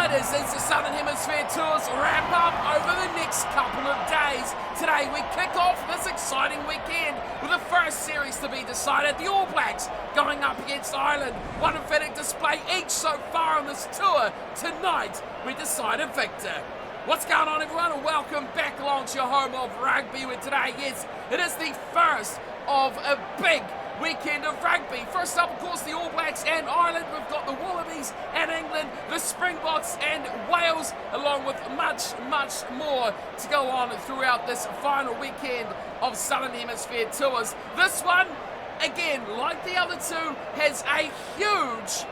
Riders as the Southern Hemisphere tours wrap up over the next couple of days. Today we kick off this exciting weekend with the first series to be decided. The All Blacks going up against Ireland. One emphatic display each so far on this tour. Tonight we decide a victor. What's going on, everyone, and welcome back along to your home of rugby, where today, yes, it is the first of a big weekend of rugby. First up, of course, the All Blacks and Ireland. We've got the Wallabies and England, the Springboks and Wales, along with much, much more to go on throughout this final weekend of Southern Hemisphere tours. This one, again, like the other two, has a huge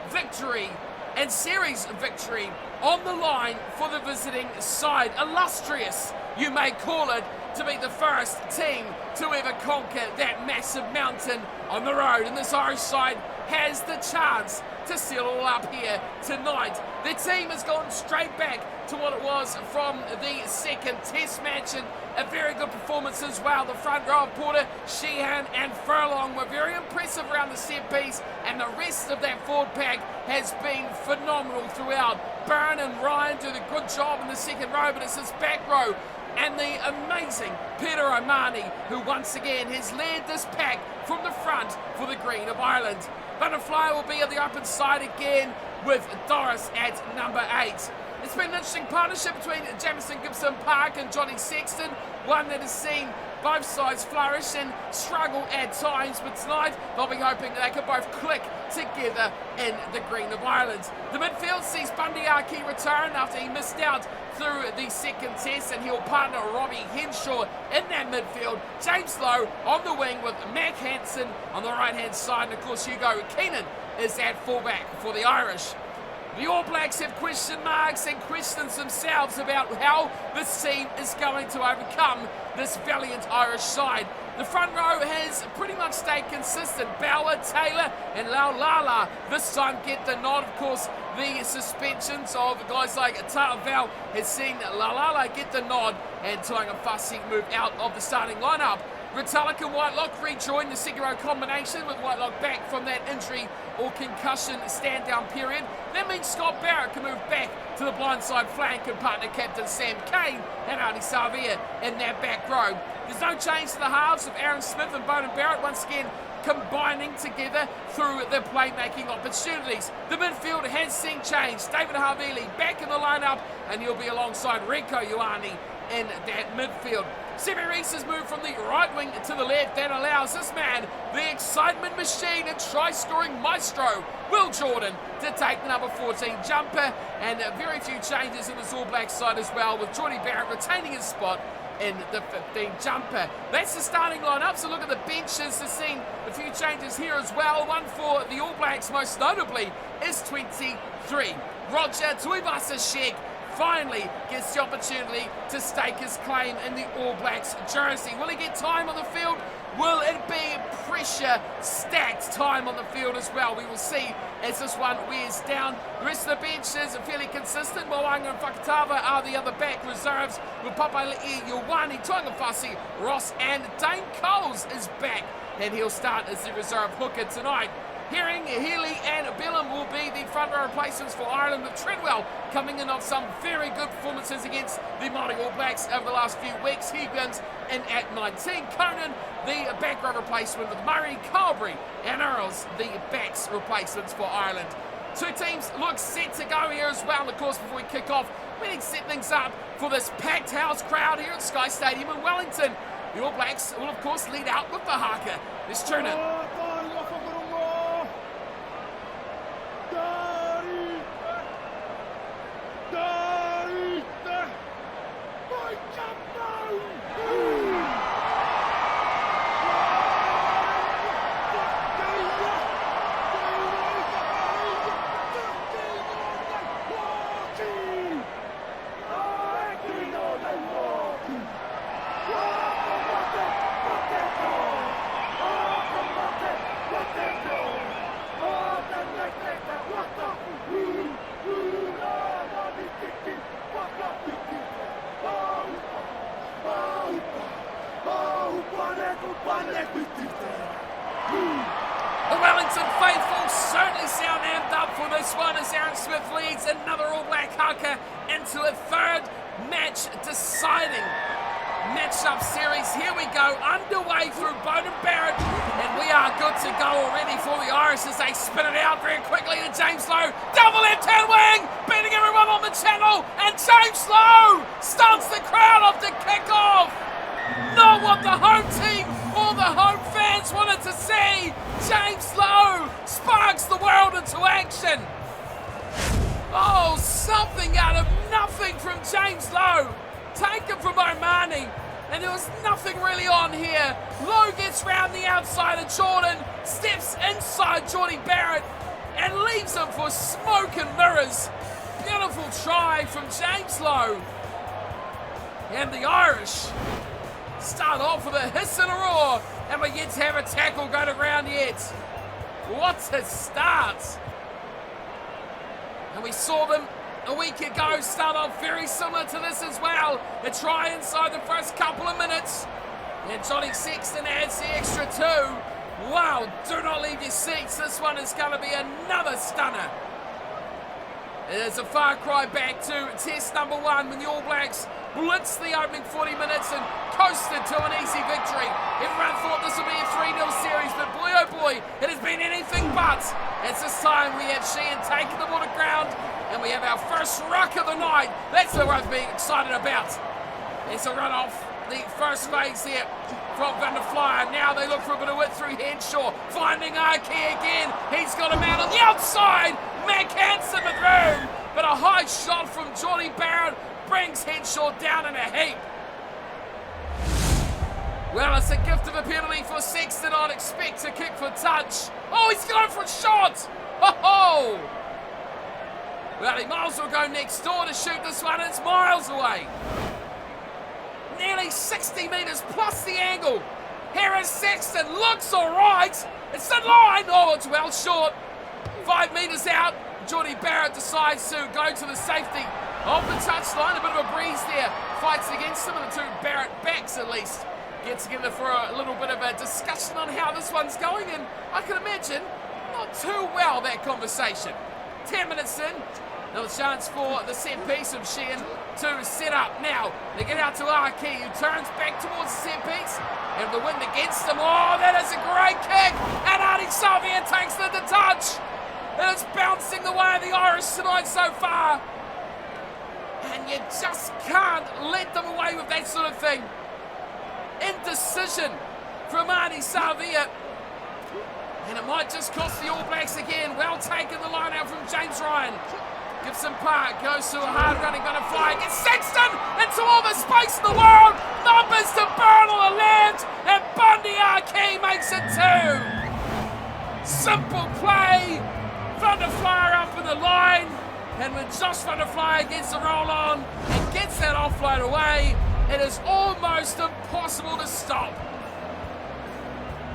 victory and series victory on the line for the visiting side. Illustrious, you may call it, to be the first team to ever conquer that massive mountain on the road. And this Irish side has the chance to seal it all up here tonight. The team has gone straight back to what it was from the second test match, and a very good performance as well. The front row of Porter, Sheehan and Furlong were very impressive around the set piece, and the rest of that forward pack has been phenomenal throughout. Byrne and Ryan do the good job in the second row, but it's this back row and the amazing Peter O'Mahony, who once again has led this pack from the front for the green of Ireland. Butterfly will be at the open side again with Doris at number 8. It's been an interesting partnership between Jamison Gibson Park and Johnny Sexton, one that has seen both sides flourish and struggle at times, but tonight they'll be hoping they can both click together in the green of Ireland. The midfield sees Bundy Aki return after he missed out through the second test, and he'll partner Robbie Henshaw in that midfield. James Lowe on the wing with Mac Hansen on the right hand side, and of course Hugo Keenan is at fullback for the Irish. The All Blacks have question marks and questions themselves about how this team is going to overcome this valiant Irish side. The front row has pretty much stayed consistent. Bauer, Taylor and Laulala this time get the nod. Of course, the suspensions of guys like Ta'aval has seen Laulala get the nod, and Tuangafasi move out of the starting lineup. Retallick and Whitelock rejoin the second row combination, with Whitelock back from that injury or concussion stand-down period. That means Scott Barrett can move back to the blindside flank and partner captain Sam Cane and Artie Savia in that back row. There's no change to the halves of Aaron Smith and Bowden Barrett once again combining together through the playmaking opportunities. The midfield has seen change. David Havili back in the lineup, and he'll be alongside Rico Ioane in that midfield. Semi Reese has moved from the right wing to the left. That allows this man, the excitement machine and try-scoring maestro, Will Jordan, to take the number 14 jumper, and very few changes in the All Black side as well, with Jordy Barrett retaining his spot in the 15 jumper. That's the starting lineup, so look at the benches. They've seen a few changes here as well. One for the All Blacks, most notably, is 23. Roger Tuivasa-Sheck finally gets the opportunity to stake his claim in the All Blacks jersey. Will he get time on the field? Will it be pressure-stacked time on the field as well? We will see as this one wears down. The rest of the benches are fairly consistent. Moanga and Fakatava are the other back reserves, with Papali'i, Ioane, Tuangafasi, Ross and Dane Coles is back, and he'll start as the reserve hooker tonight. Herring, Healy and Bellum will be the front row replacements for Ireland, with Treadwell coming in on some very good performances against the Māori All Blacks over the last few weeks. Higgins in at 19. Conan, the back row replacement, with Murray, Carberry and Earls, the backs replacements for Ireland. Two teams look set to go here as well. And of course, before we kick off, we need to set things up for this packed house crowd here at Sky Stadium in Wellington. The All Blacks will of course lead out with the haka. Let's tune in. this one as Aaron Smith leads another All Black haka into a third match deciding match-up series. Here we go, underway through Bowden Barrett, and we are good to go already for the Irish as they spin it out very quickly to James Lowe. Down the left-hand wing, beating everyone on the channel, and James Lowe stuns the crowd off the kick-off. Not what the home team or the home fans wanted to see. James Lowe sparks the world into action. Oh, something out of nothing from James Lowe. Taken from O'Mahony, and there was nothing really on here. Lowe gets round the outside of Jordan, steps inside Geordie Barrett, and leaves him for smoke and mirrors. Beautiful try from James Lowe. And the Irish start off with a hiss and a roar, and we yet to have a tackle go to ground yet. What a start. And we saw them a week ago start off very similar to this as well. A try inside the first couple of minutes, and Johnny Sexton adds the extra two. Wow, do not leave your seats. This one is going to be another stunner. It is a far cry back to test number one when the All Blacks blitzed the opening 40 minutes and coasted to an easy victory. Everyone thought this would be a 3-0 series, but boy oh boy, it has been anything but. It's this time we have Sheehan taking the ball to ground, and we have our first ruck of the night. That's the one being excited about. It's a run off the first phase here from Van der Flyer. Now they look for a bit of width through Henshaw, finding Arkey again. He's got a man on the outside. Mac Hansen with room, but a high shot from Geordie Barrett brings Henshaw down in a heap. Well, it's a gift of a penalty for Sexton. I'd expect a kick for touch. Oh, he's going for a shot. Ho-ho! Well, he might as well go next door to shoot this one. It's miles away. Nearly 60 metres plus the angle. Here is Sexton. Looks all right. It's the line. Oh, it's well short. 5 metres out. Geordie Barrett decides to go to the safety of the touchline. A bit of a breeze there. Fights against some of the two Barrett backs at least. Get together for a little bit of a discussion on how this one's going, and I can imagine not too well that conversation. 10 minutes in, another chance for the set piece of Sheehan to set up. Now, they get out to Arkey, who turns back towards the set piece, and the wind against him. Oh, that is a great kick, and Artie Savien takes the touch, and it's bouncing the way of the Irish tonight so far. And you just can't let them away with that sort of thing. Indecision from Artie Savia, and it might just cost the All Blacks again. Well taken the line out from James Ryan. Gibson Park goes to a hard running butterfly. Gets Sexton into all the space in the world. Numbers to burn on the left, and Bundy Arkey makes it 2. Simple play. Van der Flyer up in the line, and when Josh Van der Flyer gets the roll on and gets that offload away, it is almost impossible to stop.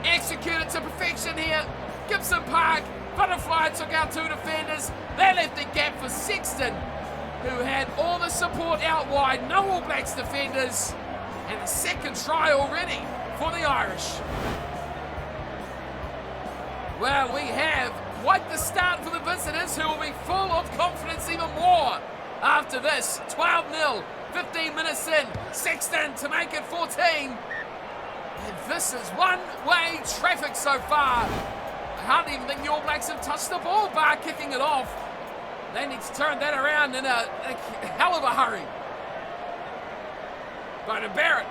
Executed to perfection here. Gibson Park, Butterfly took out 2 defenders. They left the gap for Sexton, who had all the support out wide. No All Blacks defenders. And the second try already for the Irish. Well, we have quite the start for the visitors, who will be full of confidence even more after this. 12-0. 15 minutes in, Sexton to make it 14. And this is one-way traffic so far. I hardly even think the All Blacks have touched the ball, bar kicking it off. They need to turn that around in a hell of a hurry. Bowden Barrett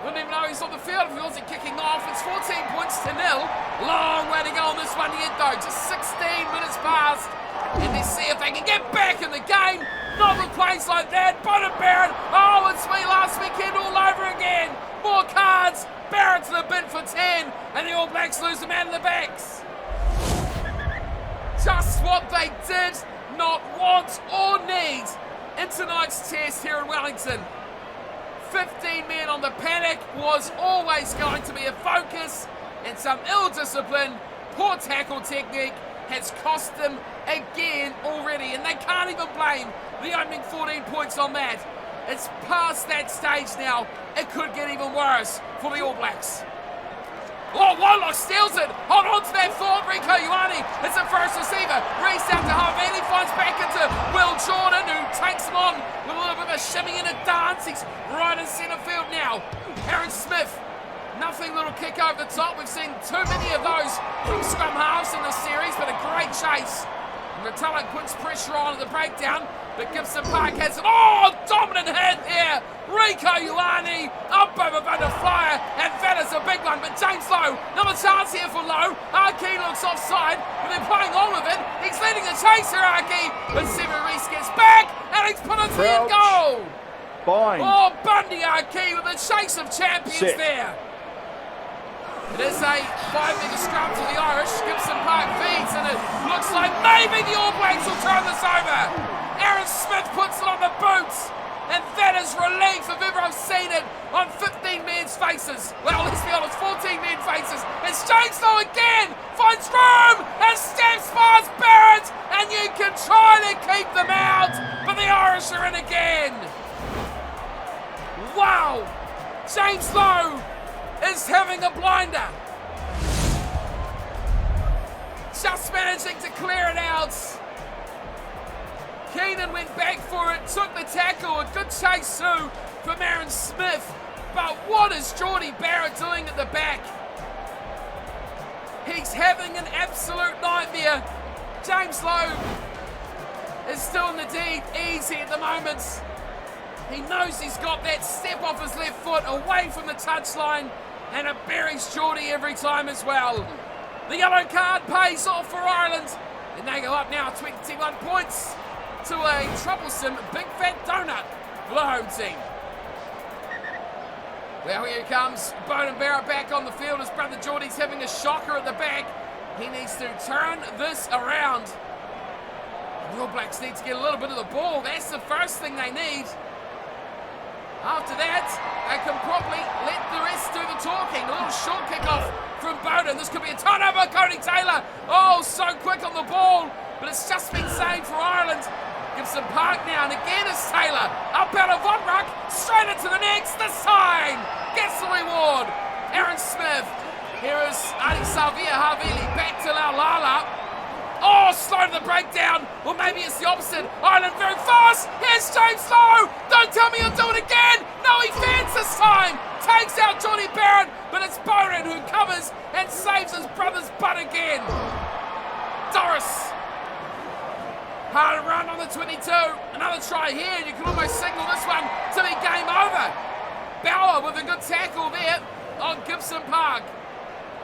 wouldn't even know he's on the field if he wasn't kicking off. It's 14 points to 0. Long way to go on this one yet though. Just 16 minutes past. And let's see if they can get back in the game. Not with plays like that. Bowden Barrett. Oh, it's me last weekend all over again. More cards. Barrett to the bin for 10. And the All Blacks lose the man in the backs. Just what they did not want or need in tonight's test here in Wellington. 15 men on the panic was always going to be a focus. And some ill-discipline, poor tackle technique has cost them again already, and they can't even blame the opening 14 points on that. It's past that stage now. It could get even worse for the All Blacks. Oh, Whitelock steals it. Hold on to that thought. Rico Ioane is the first receiver. Reese out to Harvey. Finds back into Will Jordan, who takes him on with a little bit of a shimmy and a dance. He's right in centre field now. Aaron Smith. Nothing, little kick over the top. We've seen too many of those from scrum halves in this series, but a great chase. Retallick puts pressure on at the breakdown, but Gibson Park has an dominant hit here. Rico Ioane up over Butterflyer, and that is a big one. But James Lowe, another chance here for Lowe. Archie looks offside, but they're playing on with it. He's leading the chaser, Archie, but Seven Reese gets back, and he's put it in goal. Fine. Oh, Bundy Archie with the chase of champions there. It is a 5-metre scrum to the Irish. Gibson Park feeds, and it looks like maybe the All Blacks will turn this over. Aaron Smith puts it on the boots, and that is relief if ever I've seen it on 15 men's faces. Well, let's be honest, 14 men's faces. It's James Lowe again, finds room, and steps past Barrett, and you can try to keep them out, but the Irish are in again. Wow, James Lowe is having a blinder. Just managing to clear it out. Keenan went back for it, took the tackle, a good chase through from Aaron Smith. But what is Geordie Barrett doing at the back? He's having an absolute nightmare. James Lowe is still in the deed easy at the moment. He knows he's got that step off his left foot away from the touchline, and it buries Geordie every time as well. The yellow card pays off for Ireland, and they go up now 21 points to a troublesome big fat donut for the home team. Well, here comes Beauden Barrett back on the field. His brother Geordie's having a shocker at the back. He needs to turn this around. The All Blacks need to get a little bit of the ball. That's the first thing they need. After that, they can probably let the rest do the talking. A little short kick-off from Beauden. This could be a turnover. Cody Taylor. Oh, so quick on the ball. But it's just been saved for Ireland. Gibson Park now, and again it's Taylor. Up out of one ruck, straight into the next. This time gets the reward. Aaron Smith. Here is Ali Salvia Havili back to Laulala. Oh, slow to the breakdown. Or maybe it's the opposite. Ireland very fast. Here's James Lowe. Don't tell me he'll do it again. No, he fans this time. Takes out Geordie Barrett, but it's Beauden who covers and saves his brother's butt again. Doris. Hard run on the 22. Another try here. You can almost signal this one to be game over. Bauer with a good tackle there on Gibson Park.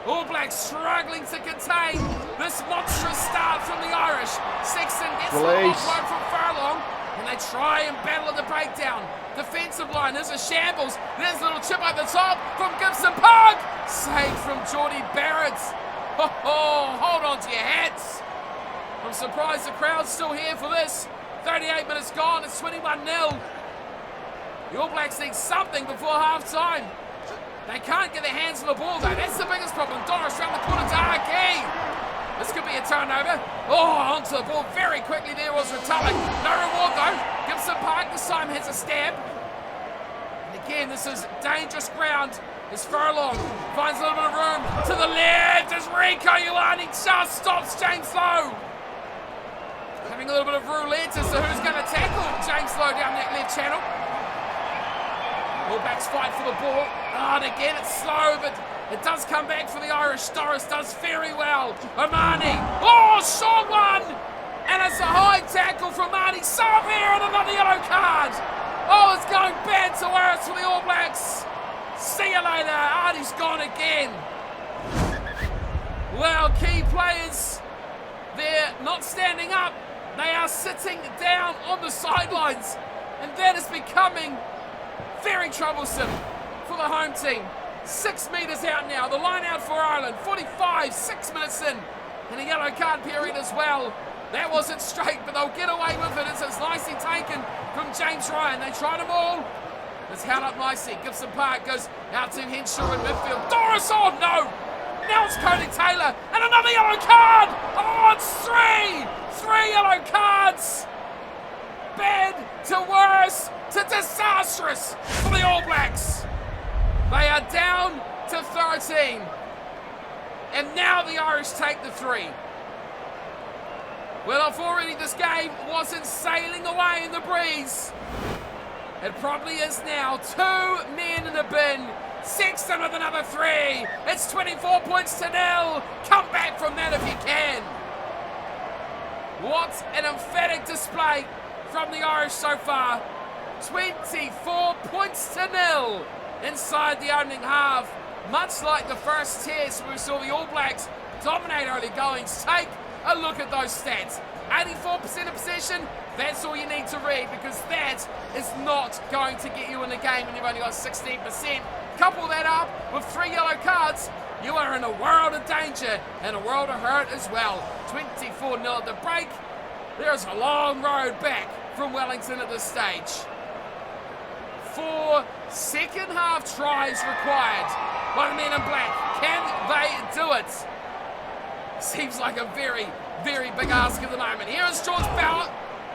All Blacks struggling to contain this monstrous start from the Irish. Sexton gets the offload from Furlong, and they try and battle at the breakdown. Defensive line, there's a shambles. There's a little chip over the top from Gibson Park. Saved from Geordie Barrett. Oh, hold on to your hats. I'm surprised the crowd's still here for this. 38 minutes gone, it's 21-0. The All Blacks need something before half-time. They can't get their hands on the ball though, that's the biggest problem. Doris round the corner to Archie. This could be a turnover. Oh, onto the ball very quickly there was Retallick. No reward though. Gibson Park this time has a stab. And again, this is dangerous ground. As Furlong finds a little bit of room to the left as Rico Ioane just stops James Lowe. Having a little bit of roulette as to who's going to tackle James Lowe down that left channel. All Blacks fight for the ball. Oh, and again it's slow, but it does come back for the Irish. Doris does very well. Omani. Oh, short one. And it's a high tackle from Marty Savir and another yellow card. Oh, it's going bad to worse for the All Blacks. See you later. Artie's gone again. Well, key players, they're not standing up. They are sitting down on the sidelines. And that is becoming very troublesome for the home team. 6 metres out now. The line out for Ireland. 45, 6 minutes in. And a yellow card period as well. That wasn't straight, but they'll get away with it. It's nicely taken from James Ryan. They tried them all. It's held up nicely. Gibson Park goes out to Henshaw in midfield. Doris, oh no! Now it's Cody Taylor. And another yellow card! Oh, it's 3! 3 yellow cards! Bad to worse to disastrous for the All Blacks. They are down to 13. And now the Irish take the 3. Well, if already this game wasn't sailing away in the breeze, it probably is now. 2 men in the bin. Sexton with another 3. It's 24 points to 0. Come back from that if you can. What an emphatic display from the Irish so far. 24 points to 0 inside the opening half. Much like the first test where we saw the All Blacks dominate early goings. Take a look at those stats. 84% of possession, that's all you need to read, because that is not going to get you in the game when you've only got 16%. Couple that up with 3 yellow cards, you are in a world of danger and a world of hurt as well. 24-0 at the break. There's a long road back from Wellington at this stage. 4 second half tries required by the men in black. Can they do it? Seems like a very, very big ask at the moment. Here is George Bauer,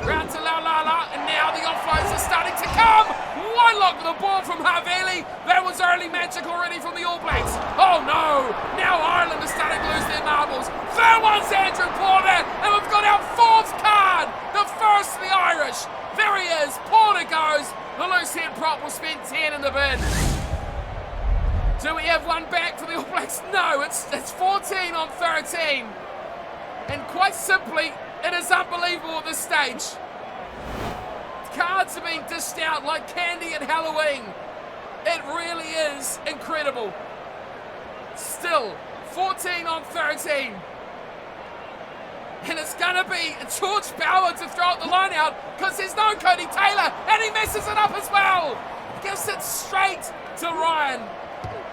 round to Laulala, and now the offloads are starting to come. One look with the ball from Havili. That was early magic already from the All Blacks. Oh no, now Ireland is starting to lose their marbles. Third one's Andrew Porter, and we've got our 4th card, the first of the Irish. There he is, Porter goes. The loosehead prop will spend 10 in the bin. Do we have one back for the All Blacks? No, it's 14 on 13. And quite simply, it is unbelievable at this stage. Cards are being dished out like candy at Halloween. It really is incredible. Still, 14 on 13. And it's going to be George Bauer to throw out the line out, because there's no Cody Taylor, and he messes it up as well. Gives it straight to Ryan.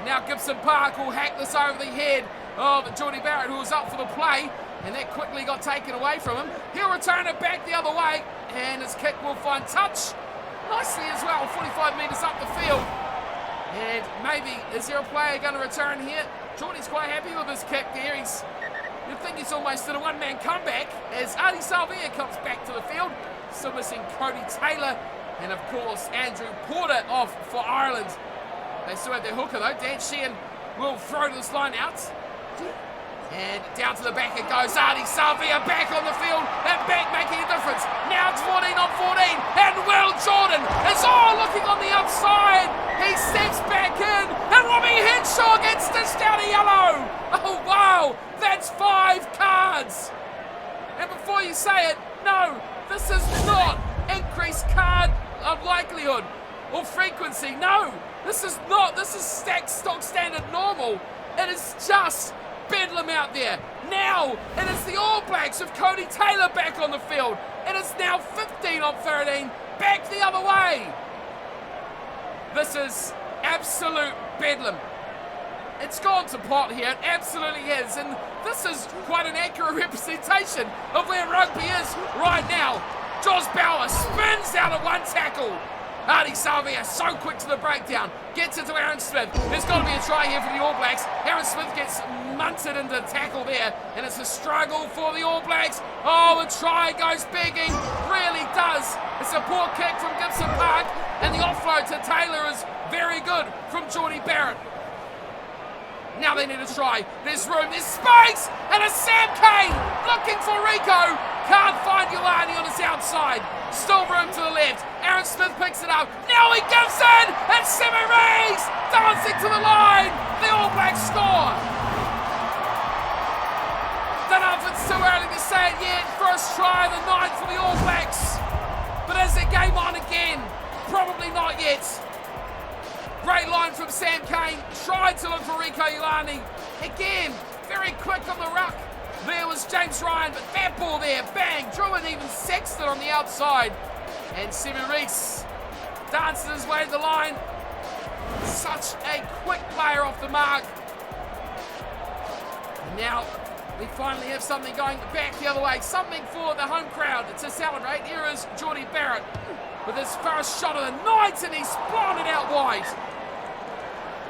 Now Gibson Park will hack this over the head of Jordie Barrett, who was up for the play, and that quickly got taken away from him. He'll return it back the other way, and his kick will find touch nicely as well, 45 metres up the field. And maybe, is there a player going to return here? Jordie's quite happy with his kick there. You'd think he's almost in a one-man comeback as Adi Salvia comes back to the field. Still missing Cody Taylor, and of course Andrew Porter off for Ireland. They still have their hooker though. Dan Sheehan will throw this line out. And down to the back it goes. Adi Salvia back on the field, and back making a difference. Now it's 14 on 14, and Will Jordan is all looking on the outside. He steps back in, and Robbie Henshaw gets dished out a yellow. Oh wow, that's 5 cards. And before you say it, no, this is not increased card of likelihood or frequency. No, this is not. This is stock standard normal. It is just bedlam out there. Now it is the All Blacks with Cody Taylor back on the field. It is now 15 on 13, back the other way. This is absolute bedlam. It's gone to pot here, it absolutely is, and this is quite an accurate representation of where rugby is right now. Josh Bauer spins out of one tackle. Adi Salvia so quick to the breakdown, gets it to Aaron Smith. There's got to be a try here for the All Blacks. Aaron Smith gets munted into the tackle there, and it's a struggle for the All Blacks. Oh, the try goes begging, really does. It's a poor kick from Gibson Park, and the offload to Taylor is very good from Jordie Barrett. Now they need a try. There's room, there's space, and a Sam Cane looking for Rico. Can't find Ioane on his outside. Still room to the left. Aaron Smith picks it up. Now he gives in, and Simi Rees dancing to the line. The All Blacks score. Don't know if it's too early to say it yet. First try of the night for the All Blacks. But is the game on again? Probably not yet. Great line from Sam Cane. Tried to look for Rico Ioane. Again, very quick on the ruck. There was James Ryan, but that ball there, bang, drew in even Sexton on the outside. And Simi Rees dances his way to the line. Such a quick player off the mark. And now we finally have something going back the other way. Something for the home crowd to celebrate. Here is Jordie Barrett with his first shot of the night, and he's blown it out wide.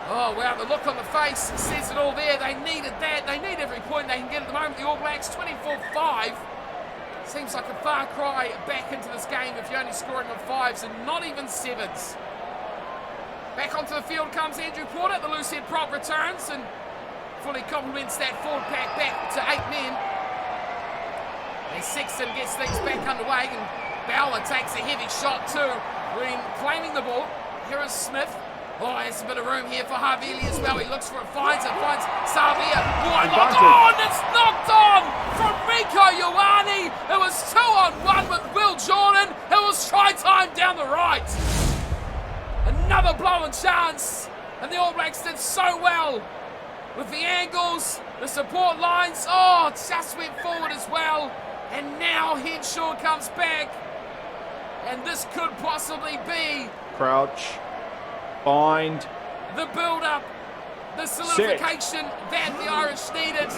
Oh, wow, the look on the face says it all there. They needed that. They need every point they can get at the moment. The All Blacks 24-5. Seems like a far cry back into this game if you're only scoring on 5s and not even 7s. Back onto the field comes Andrew Porter. The loosehead prop returns, and fully complements that forward pack back to 8 men. And Sexton gets things back underway, and Bowler takes a heavy shot too when claiming the ball. Here is Smith. Oh, there's a bit of room here for Havili as well. He looks for it, finds Savia. Wide locked on, it's knocked on from Rico Ioane. It was 2-on-1 with Will Jordan. It was try time down the right. Another blowing chance, and the All Blacks did so well with the angles, the support lines. Oh, it just went forward as well. And now Henshaw comes back, and this could possibly be Crouch. Bind. The build-up, the solidification that the Irish needed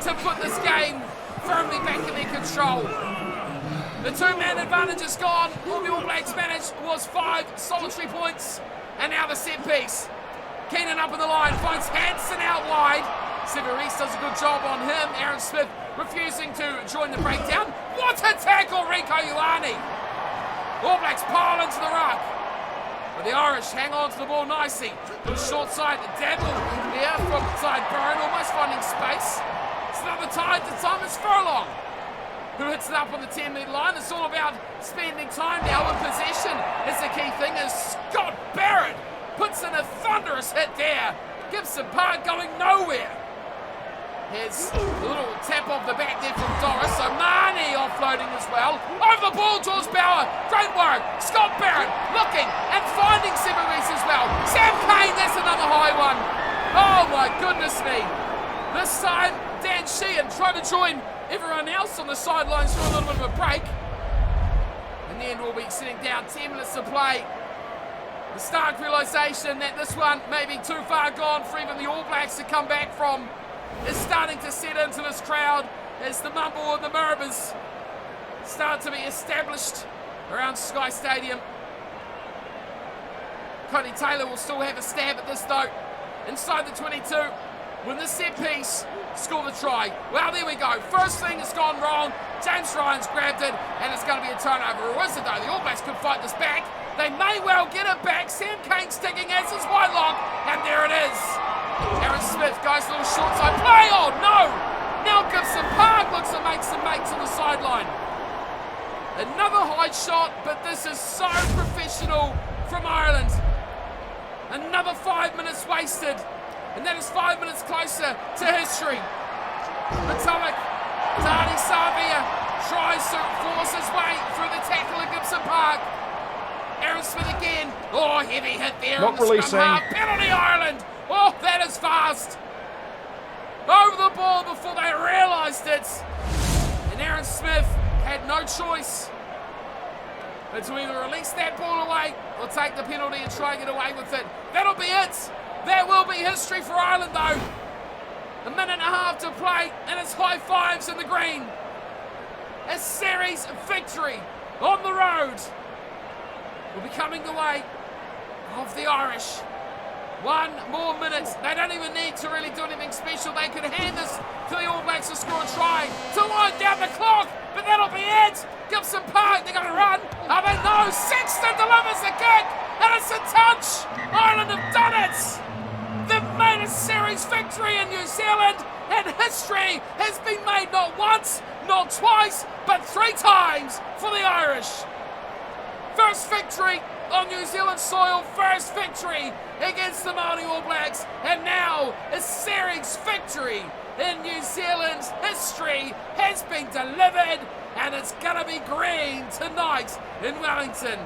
to put this game firmly back in their control. The two-man advantage is gone. All the All Blacks managed was 5 solitary points, and now the set piece. Keenan up in the line, finds Hansen out wide. Severis does a good job on him. Aaron Smith refusing to join the breakdown. What a tackle, Rico Ioane! All Blacks pile into the ruck. But the Irish hang on to the ball nicely. To the short side, Dabble here from side Byrne, almost finding space. It's another tie to Thomas Furlong, who hits it up on the 10-metre line. It's all about spending time now in possession. Is the key thing, as Scott Barrett puts in a thunderous hit there. Gibson Park going nowhere. Here's a little tap off the back there from Doris. So Marnie offloading as well. Over the ball, George Bauer. Great work. Scott Barrett looking and finding Severis as well. Sam Kane, that's another high one. Oh my goodness me. This time, Dan Sheehan trying to join everyone else on the sidelines for a little bit of a break. And then we'll be sitting down 10 minutes to play. The stark realisation that this one may be too far gone for even the All Blacks to come back from is starting to set into this crowd as the mumble and the murmurs start to be established around Sky Stadium. Cody Taylor will still have a stab at this though. Inside the 22, when the set piece score the try. Well, there we go. First thing has gone wrong. James Ryan's grabbed it, and it's going to be a turnover. Or is it though? The All Blacks could fight this back. They may well get it back. Sam Kane sticking as his white lock, and there it is. Aaron Smith goes a little short side play. Oh no! Now Gibson Park looks to make some mates on the sideline. Another high shot, but this is so professional from Ireland. Another 5 minutes wasted, and that is 5 minutes closer to history. Potomac, Tani Savia tries to force his way through the tackle of Gibson Park. Aaron Smith again. Oh, heavy hit there. Not releasing. Penalty Ireland. Oh, that is fast. Over the ball before they realised it. And Aaron Smith had no choice but to either release that ball away or take the penalty and try and get away with it. That'll be it. That will be history for Ireland though. A minute and a half to play, and it's high fives in the green. A series victory on the road will be coming the way of the Irish. 1 more minute. They don't even need to really do anything special. They could hand this to the All Blacks to score a try to wind down the clock, but that'll be it. Gibson Park, they're going to run. Are they? No. Sexton delivers the kick, and it's a touch. Ireland have done it. They've made a series victory in New Zealand, and history has been made not once, not twice, but 3 times for the Irish. First victory on New Zealand soil, first victory against the Māori All Blacks, and now a series victory in New Zealand's history has been delivered, and it's going to be green tonight in Wellington.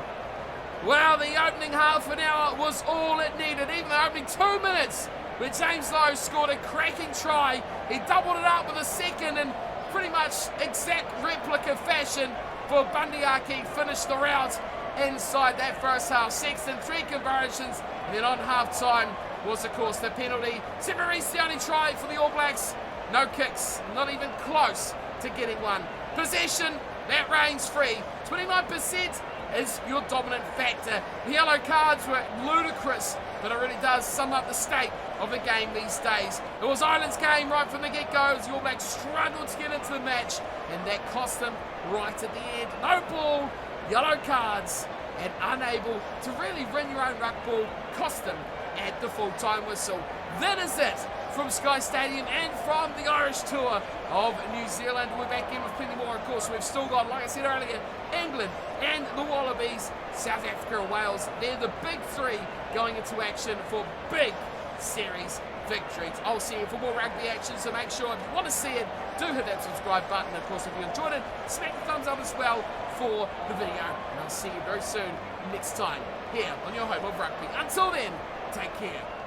Well, the opening half an hour was all it needed, even the opening 2 minutes where James Lowe scored a cracking try. He doubled it up with a second in pretty much exact replica fashion for Bundyaki, finished the rout inside that first half. Sexton 3 conversions, and then on half time was of course the penalty. Severis the only try for the All Blacks. No kicks, not even close to getting one. Possession, that reigns free. 29% is your dominant factor. The yellow cards were ludicrous, but it really does sum up the state of the game these days. It was Ireland's game right from the get-go as the All Blacks struggled to get into the match, and that cost them right at the end. No ball, yellow cards, and unable to really run your own ruck ball cost them at the full-time whistle. That is it from Sky Stadium and from the Irish Tour of New Zealand. We're back in with plenty more, of course. We've still got, like I said earlier, England and the Wallabies, South Africa and Wales. They're the big three going into action for big series victories. I'll see you for more rugby action, so make sure if you want to see it, do hit that subscribe button. Of course, if you enjoyed it, smack the thumbs up as well for the video. And I'll see you very soon next time here on your home of rugby. Until then, take care.